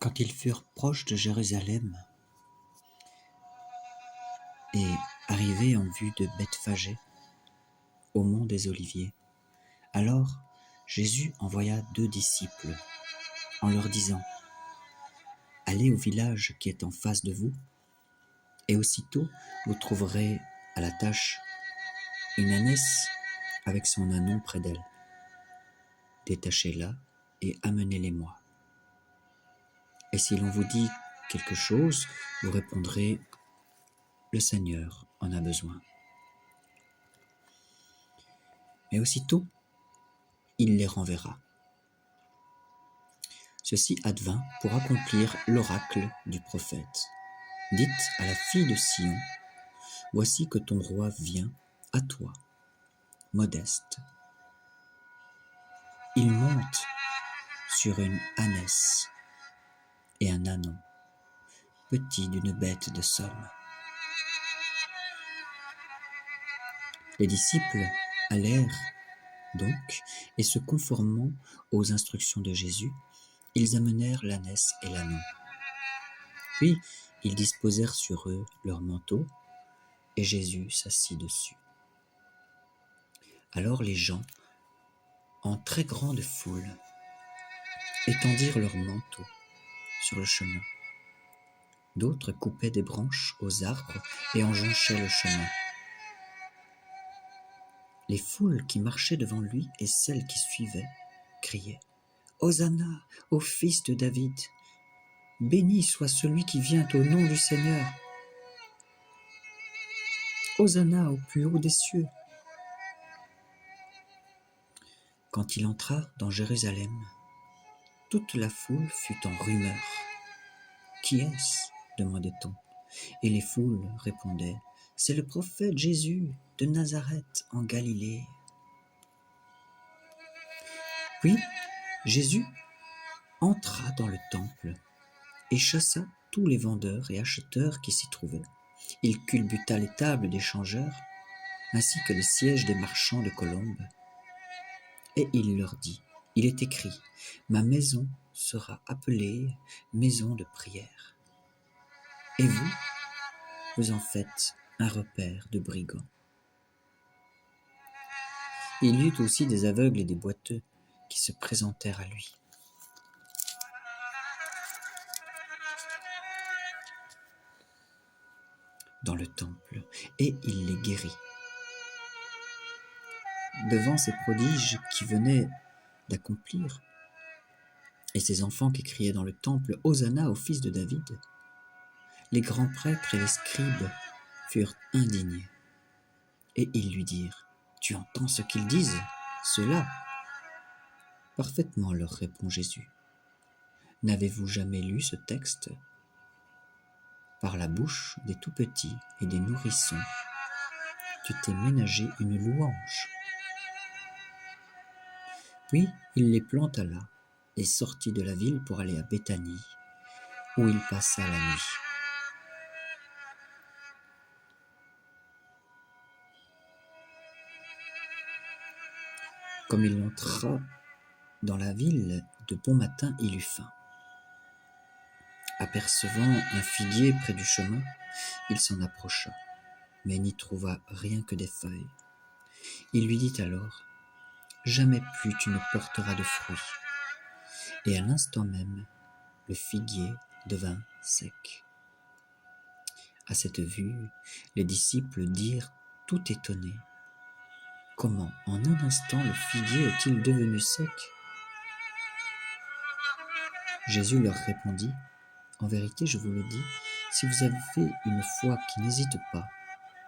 Quand ils furent proches de Jérusalem et arrivés en vue de Bethphagée, au mont des Oliviers, alors Jésus envoya 2 disciples en leur disant : « Allez au village qui est en face de vous, et aussitôt vous trouverez à la tâche une ânesse avec son ânon près d'elle. Détachez-la et amenez-les-moi. Et si l'on vous dit quelque chose, vous répondrez : le Seigneur en a besoin. » Mais aussitôt, il les renverra. Ceci advint pour accomplir l'oracle du prophète. Dites à la fille de Sion : voici que ton roi vient à toi, modeste. Il monte sur une ânesse et un ânon, petit d'une bête de somme. Les disciples allèrent donc, et se conformant aux instructions de Jésus, ils amenèrent l'ânesse et l'ânon. Puis ils disposèrent sur eux leurs manteaux, et Jésus s'assit dessus. Alors les gens, en très grande foule, étendirent leurs manteaux sur le chemin. D'autres coupaient des branches aux arbres et en jonchaient le chemin. Les foules qui marchaient devant lui et celles qui suivaient criaient : « Hosanna au fils de David ! Béni soit celui qui vient au nom du Seigneur ! Hosanna au plus haut des cieux ! » Quand il entra dans Jérusalem, toute la foule fut en rumeur. « Qui est-ce ? demandait-on. Et les foules répondaient : « C'est le prophète Jésus de Nazareth en Galilée. » Puis Jésus entra dans le temple et chassa tous les vendeurs et acheteurs qui s'y trouvaient. Il culbuta les tables des changeurs, ainsi que les sièges des marchands de colombes. Et il leur dit : « Il est écrit : ma maison sera appelée maison de prière. Et vous, vous en faites un repère de brigands. » Il y eut aussi des aveugles et des boiteux qui se présentèrent à lui. Dans le temple, et il les guérit. Devant ces prodiges qui venaient d'accomplir, et ces enfants qui criaient dans le temple : « Hosanna au fils de David !» les grands prêtres et les scribes furent indignés. Et ils lui dirent : « Tu entends ce qu'ils disent, cela ?» Parfaitement, leur répond Jésus. N'avez-vous jamais lu ce texte ? Par la bouche des tout-petits et des nourrissons, tu t'es ménagé une louange. Puis il les planta là et sortit de la ville pour aller à Béthanie, où il passa la nuit. Comme il entra dans la ville de bon matin, il eut faim. Apercevant un figuier près du chemin, il s'en approcha, mais n'y trouva rien que des feuilles. Il lui dit alors : « Jamais plus tu ne porteras de fruits. » Et à l'instant même, le figuier devint sec. À cette vue, les disciples dirent tout étonnés : « Comment, en un instant, le figuier est-il devenu sec ? » Jésus leur répondit : « En vérité, je vous le dis, si vous avez une foi qui n'hésite pas,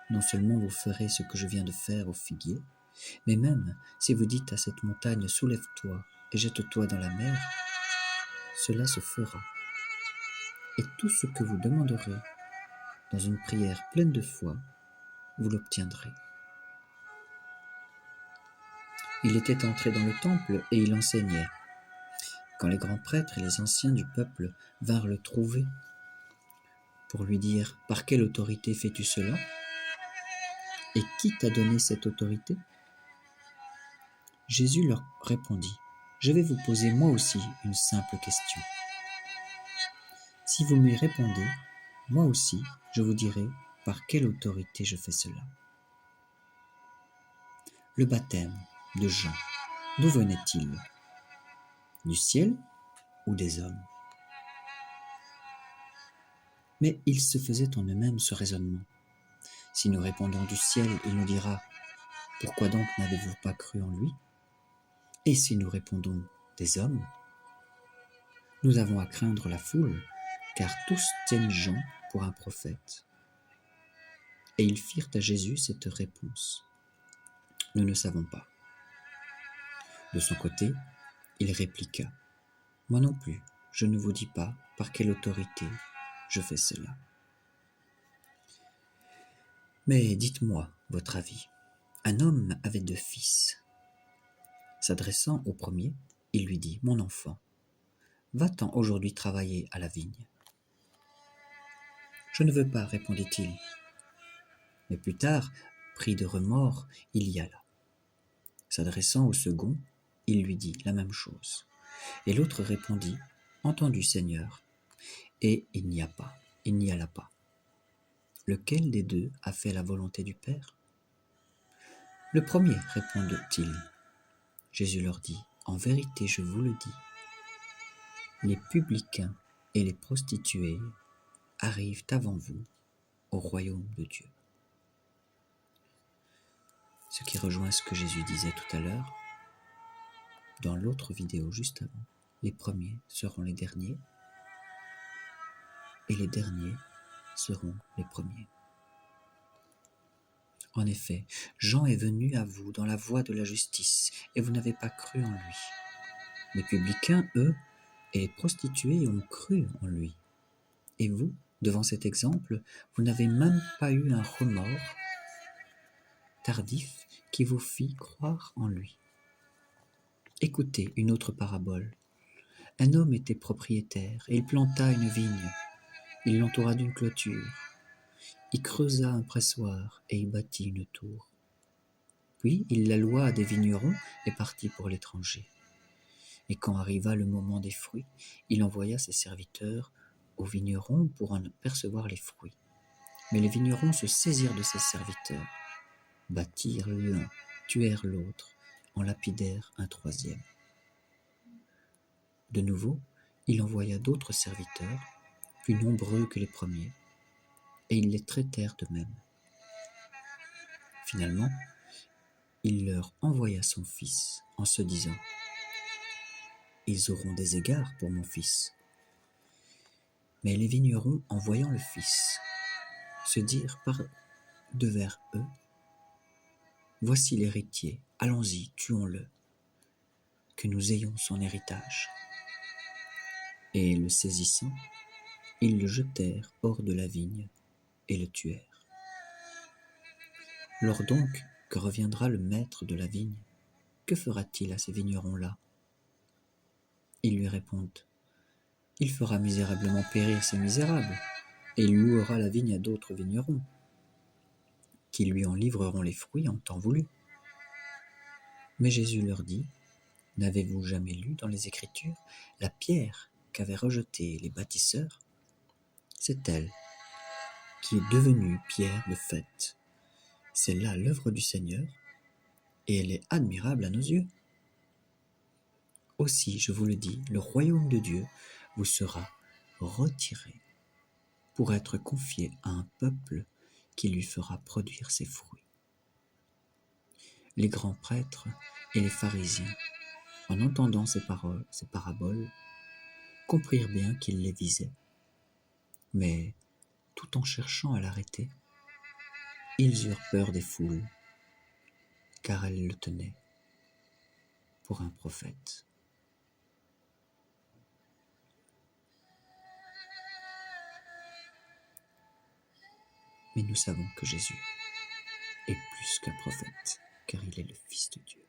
non seulement vous ferez ce que je viens de faire au figuier, mais même si vous dites à cette montagne : soulève-toi et jette-toi dans la mer, cela se fera. Et tout ce que vous demanderez dans une prière pleine de foi, vous l'obtiendrez. » Il était entré dans le temple et il enseignait. Quand les grands prêtres et les anciens du peuple vinrent le trouver pour lui dire : « Par quelle autorité fais-tu cela ? Et qui t'a donné cette autorité ? » Jésus leur répondit : « Je vais vous poser moi aussi une simple question. Si vous me répondez, moi aussi, je vous dirai par quelle autorité je fais cela. Le baptême de Jean, d'où venait-il? Du ciel ou des hommes? Mais ils se faisaient en eux-mêmes ce raisonnement. Si nous répondons du ciel, il nous dira « Pourquoi donc n'avez-vous pas cru en lui ?» Et si nous répondons des hommes, nous avons à craindre la foule, car tous tiennent Jean pour un prophète. Et ils firent à Jésus cette réponse. Nous ne savons pas. De son côté, il répliqua. Moi non plus, je ne vous dis pas par quelle autorité je fais cela. Mais dites-moi votre avis. Un homme avait 2 fils. S'adressant au premier, il lui dit, mon enfant, va-t'en aujourd'hui travailler à la vigne. Je ne veux pas, répondit-il. Mais plus tard, pris de remords, il y alla. S'adressant au second, il lui dit la même chose. Et l'autre répondit, entendu Seigneur, et il n'y alla pas. Lequel des 2 a fait la volonté du Père? Le premier, répondit-il. Jésus leur dit, en vérité je vous le dis, les publicains et les prostituées arrivent avant vous au royaume de Dieu. Ce qui rejoint ce que Jésus disait tout à l'heure, dans l'autre vidéo juste avant. Les premiers seront les derniers, et les derniers seront les premiers. En effet, Jean est venu à vous dans la voie de la justice, et vous n'avez pas cru en lui. Les publicains, eux, et les prostituées ont cru en lui. Et vous, devant cet exemple, vous n'avez même pas eu un remords tardif qui vous fit croire en lui. Écoutez une autre parabole. Un homme était propriétaire, et il planta une vigne. Il l'entoura d'une clôture. Il creusa un pressoir, et y bâtit une tour. Puis il la loua à des vignerons et partit pour l'étranger. Et quand arriva le moment des fruits, il envoya ses serviteurs aux vignerons pour en apercevoir les fruits. Mais les vignerons se saisirent de ses serviteurs, battirent l'un, tuèrent l'autre, en lapidèrent un troisième. De nouveau, il envoya d'autres serviteurs, plus nombreux que les premiers, et ils les traitèrent de même. Finalement, il leur envoya son fils en se disant « Ils auront des égards pour mon fils. » Mais les vignerons, en voyant le fils, se dirent par devers eux « Voici l'héritier, allons-y, tuons-le, que nous ayons son héritage. » Et le saisissant, ils le jetèrent hors de la vigne et le tuèrent. Lors donc que reviendra le maître de la vigne, que fera-t-il à ces vignerons-là? Ils lui répondent, il fera misérablement périr ces misérables, et il louera la vigne à d'autres vignerons, qui lui en livreront les fruits en temps voulu. Mais Jésus leur dit, n'avez-vous jamais lu dans les Écritures la pierre qu'avaient rejetée les bâtisseurs? C'est elle qui est devenue pierre de fait. C'est là l'œuvre du Seigneur, et elle est admirable à nos yeux. Aussi, je vous le dis, le royaume de Dieu vous sera retiré pour être confié à un peuple qui lui fera produire ses fruits. Les grands prêtres et les pharisiens, en entendant ces paraboles, comprirent bien qu'il les visait. Mais, tout en cherchant à l'arrêter, ils eurent peur des foules, car elles le tenaient pour un prophète. Mais nous savons que Jésus est plus qu'un prophète, car il est le Fils de Dieu.